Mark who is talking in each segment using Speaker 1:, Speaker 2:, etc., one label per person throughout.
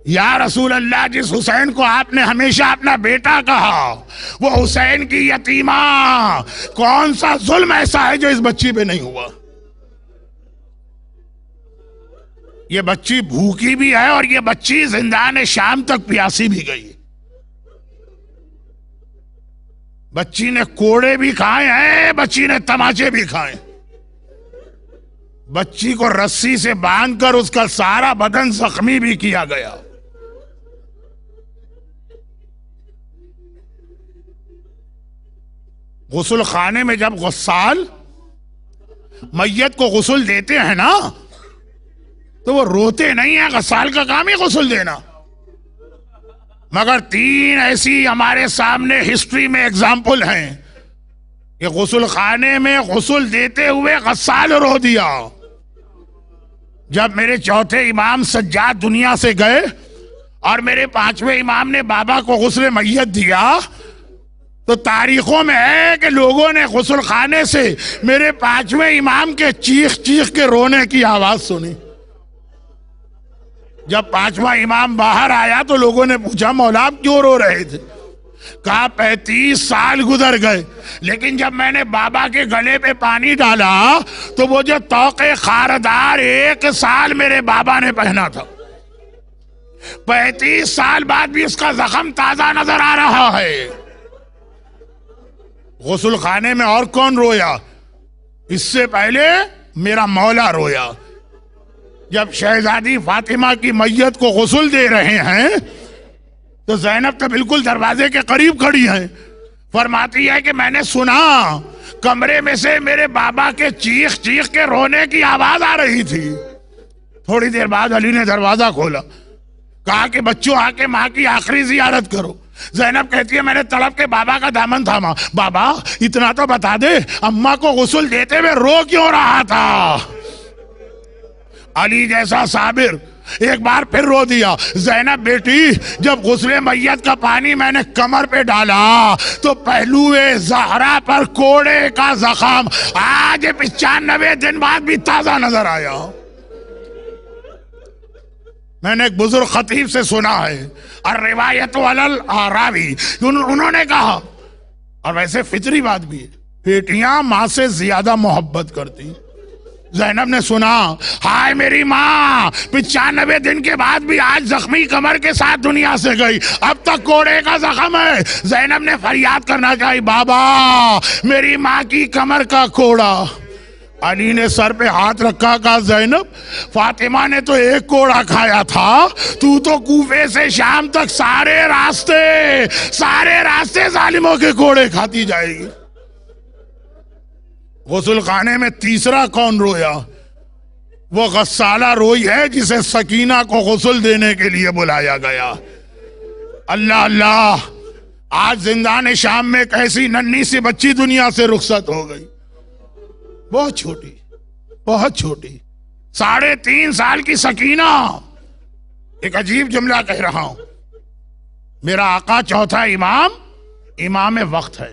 Speaker 1: یا رسول اللہ، جس حسین کو آپ نے ہمیشہ اپنا بیٹا کہا، وہ حسین کی یتیمہ، کون سا ظلم ایسا ہے جو اس بچی پہ نہیں ہوا؟ یہ بچی بھوکی بھی ہے اور یہ بچی زندان شام تک پیاسی بھی گئی۔ بچی نے کوڑے بھی کھائے ہیں، بچی نے تماچے بھی کھائے۔ بچی کو رسی سے باندھ کر اس کا سارا بدن زخمی بھی کیا گیا۔ غسل خانے میں جب غسال میت کو غسل دیتے ہیں نا تو وہ روتے نہیں ہیں، غسال کا کام ہی غسل دینا۔ مگر 3 ایسی ہمارے سامنے ہسٹری میں اگزامپل ہیں کہ غسل خانے میں غسل دیتے ہوئے غسال رو دیا۔ جب میرے چوتھے امام سجاد دنیا سے گئے اور میرے 5ویں امام نے بابا کو غسل میت دیا تو تاریخوں میں ہے کہ لوگوں نے غسل خانے سے میرے 5ویں امام کے چیخ چیخ کے رونے کی آواز سنی۔ جب 5واں امام باہر آیا تو لوگوں نے پوچھا مولا آپ کیوں رو رہے تھے؟ کہا 35 سال گزر گئے، لیکن جب میں نے بابا کے گلے پہ پانی ڈالا تو وہ جو طوق خاردار 1 سال میرے بابا نے پہنا تھا، 35 سال بعد بھی اس کا زخم تازہ نظر آ رہا ہے۔ غسل خانے میں اور کون رویا؟ اس سے پہلے میرا مولا رویا۔ جب شہزادی فاطمہ کی میت کو غسل دے رہے ہیں تو زینب تو بالکل دروازے کے قریب کھڑی ہیں، فرماتی ہے کہ میں نے سنا کمرے میں سے میرے بابا کے چیخ چیخ کے رونے کی آواز آ رہی تھی۔ تھوڑی دیر بعد علی نے دروازہ کھولا، کہا کہ بچوں آ کے ماں کی آخری زیارت کرو۔ زینب کہتی ہے میں نے تڑپ کے بابا کا دامن تھاما، بابا اتنا تو بتا دے اماں کو غسل دیتے ہوئے رو کیوں رہا تھا؟ علی جیسا صابر ایک بار پھر رو دیا، زینب بیٹی جب غسل میت کا پانی میں نے کمر پہ ڈالا تو پہلو زہرا پر کوڑے کا زخم آج 95 دن بعد بھی تازہ نظر آیا۔ میں نے ایک بزرگ خطیب سے سنا ہے، الروایت علی الراوی، انہوں نے کہا، اور ویسے فطری بات بھی ہے، بیٹیاں ماں سے زیادہ محبت کرتی۔ زینب نے سنا ہائے میری ماں 95 دن کے بعد بھی آج زخمی کمر کے ساتھ دنیا سے گئی، اب تک کوڑے کا زخم ہے۔ زینب نے فریاد کرنا چاہی، بابا میری ماں کی کمر کا کوڑا۔ علی نے سر پہ ہاتھ رکھا، کہا زینب فاطمہ نے تو 1 کوڑا کھایا تھا، تو کوفے سے شام تک سارے راستے ظالموں کے کوڑے کھاتی جائے گی۔ غسل خانے میں تیسرا کون رویا؟ وہ غسالہ روئی ہے جسے سکینہ کو غسل دینے کے لیے بلایا گیا۔ اللہ اللہ، آج زندان شام میں ایک ایسی ننھی سی بچی دنیا سے رخصت ہو گئی، بہت چھوٹی، بہت چھوٹی، 3.5 سال کی سکینہ۔ ایک عجیب جملہ کہہ رہا ہوں، میرا آقا چوتھا امام وقت ہے،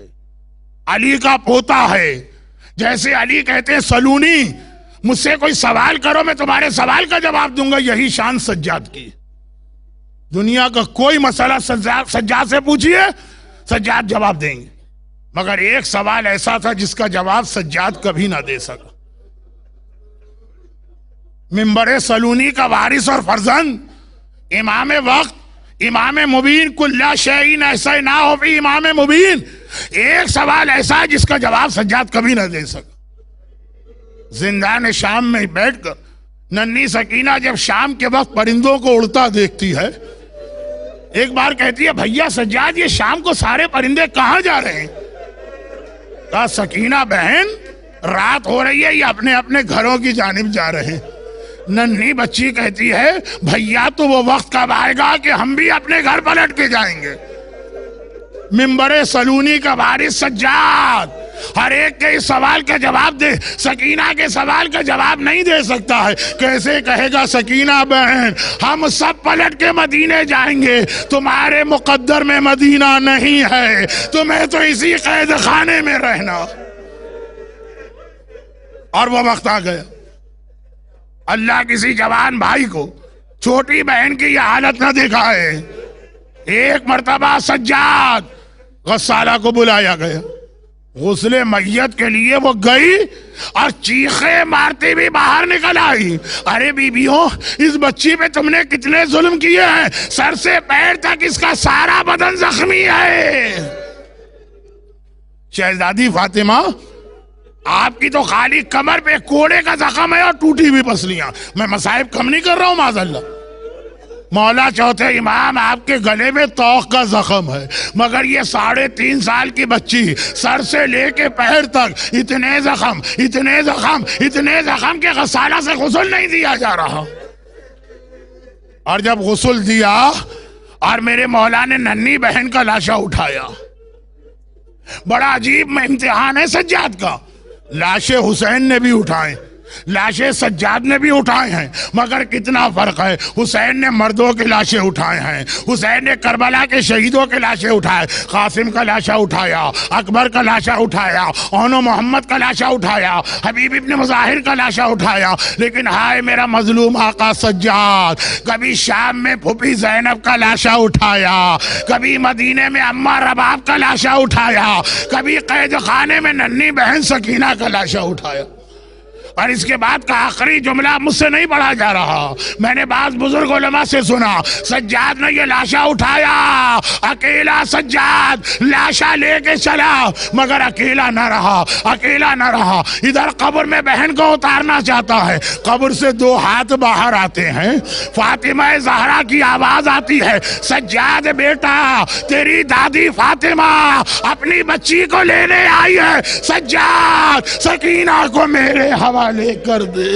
Speaker 1: علی کا پوتا ہے۔ جیسے علی کہتے ہیں سلونی، مجھ سے کوئی سوال کرو میں تمہارے سوال کا جواب دوں گا، یہی شان سجاد کی۔ دنیا کا کوئی مسئلہ سجاد سے پوچھئے، سجاد جواب دیں گے، مگر ایک سوال ایسا تھا جس کا جواب سجاد کبھی نہ دے سکا۔ منبر سلونی کا وارث اور فرزند، امام وقت، امام مبین، کل شیء ایسا نہ ہو بھی امام مبین، ایک سوال ایسا ہے جس کا جواب سجاد کبھی نہ دے سکا۔ زندان شام میں بیٹھ کر ننھی سکینہ جب شام کے وقت پرندوں کو اڑتا دیکھتی ہے، ایک بار کہتی ہے بھیا سجاد یہ شام کو سارے پرندے کہاں جا رہے ہیں؟ کہا سکینہ بہن رات ہو رہی ہے، یہ اپنے اپنے گھروں کی جانب جا رہے ہیں۔ ننھی بچی کہتی ہے بھیا تو وہ وقت کب آئے گا کہ ہم بھی اپنے گھر پلٹ کے جائیں گے۔ منبر سلونی کا وارث سجاد ہر ایک کے اس سوال کا جواب دے، سکینہ کے سوال کا جواب نہیں دے سکتا ہے۔ کیسے کہے گا سکینہ بہن ہم سب پلٹ کے مدینے جائیں گے، تمہارے مقدر میں مدینہ نہیں ہے، تمہیں تو اسی قید خانے میں رہنا۔ اور وہ وقت آ گیا، اللہ کسی جوان بھائی کو چھوٹی بہن کی یہ حالت نہ دکھائے. ایک مرتبہ سجاد غسالہ کو بلایا گیا, غسل میت کے لیے وہ گئی اور چیخے مارتی بھی باہر نکل آئی. ارے بیویوں, اس بچی پہ تم نے کتنے ظلم کیے ہیں, سر سے پیر تک اس کا سارا بدن زخمی ہے. شہزادی فاطمہ, آپ کی تو خالی کمر پہ کوڑے کا زخم ہے اور ٹوٹی ہوئی پسلیاں. میں مصائب کم نہیں کر رہا ہوں معاذ اللہ. مولا چوتھے امام, آپ کے گلے میں توق کا زخم ہے, مگر یہ 3.5 سال کی بچی سر سے لے کے پیر تک اتنے زخم اتنے زخم اتنے زخم کہ غسالہ سے غسل نہیں دیا جا رہا. اور جب غسل دیا اور میرے مولا نے ننھی بہن کا لاشا اٹھایا, بڑا عجیب امتحان ہے سجاد کا. لاشے حسین نے بھی اٹھائے, لاشیں سجاد نے بھی اٹھائے ہیں, مگر کتنا فرق ہے. حسین نے مردوں کے لاشیں اٹھائے ہیں, حسین نے کربلا کے شہیدوں کے لاشیں اٹھائے, قاسم کا لاشا اٹھایا, اکبر کا لاشا اٹھایا, اون و محمد کا لاشا اٹھایا, حبیب ابن مظاہر کا لاشا اٹھایا. لیکن ہائے میرا مظلوم آقا سجاد, کبھی شام میں پھوپھی زینب کا لاشا اٹھایا, کبھی مدینے میں اماں رباب کا لاشا اٹھایا, کبھی قید خانے میں ننھی بہن سکینہ کا لاشا اٹھایا. اور اس کے بعد کا آخری جملہ مجھ سے نہیں پڑھا جا رہا, میں نے بعض بزرگ علماء سے سنا, سجاد نے یہ لاشا اٹھایا, اکیلا سجاد لاشا لے کے چلا, مگر اکیلا نہ رہا, اکیلا نہ رہا. ادھر قبر میں بہن کو اتارنا چاہتا ہے, قبر سے 2 ہاتھ باہر آتے ہیں, فاطمہ زہرا کی آواز آتی ہے, سجاد بیٹا تیری دادی فاطمہ اپنی بچی کو لینے آئی ہے, سجاد سکینہ کو میرے حوالے کر دے.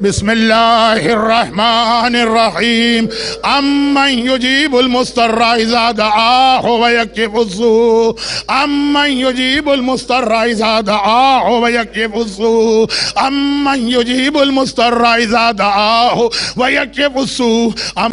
Speaker 1: بسم اللہ الرحمن الرحیم. امن یجیب المضطر اذا دعاہ ویکشف السوء, امن یجیب المضطر اذا دعاہ ویکشف السوء, امن یجیب المضطر اذا دعاہ ویکشف السوء.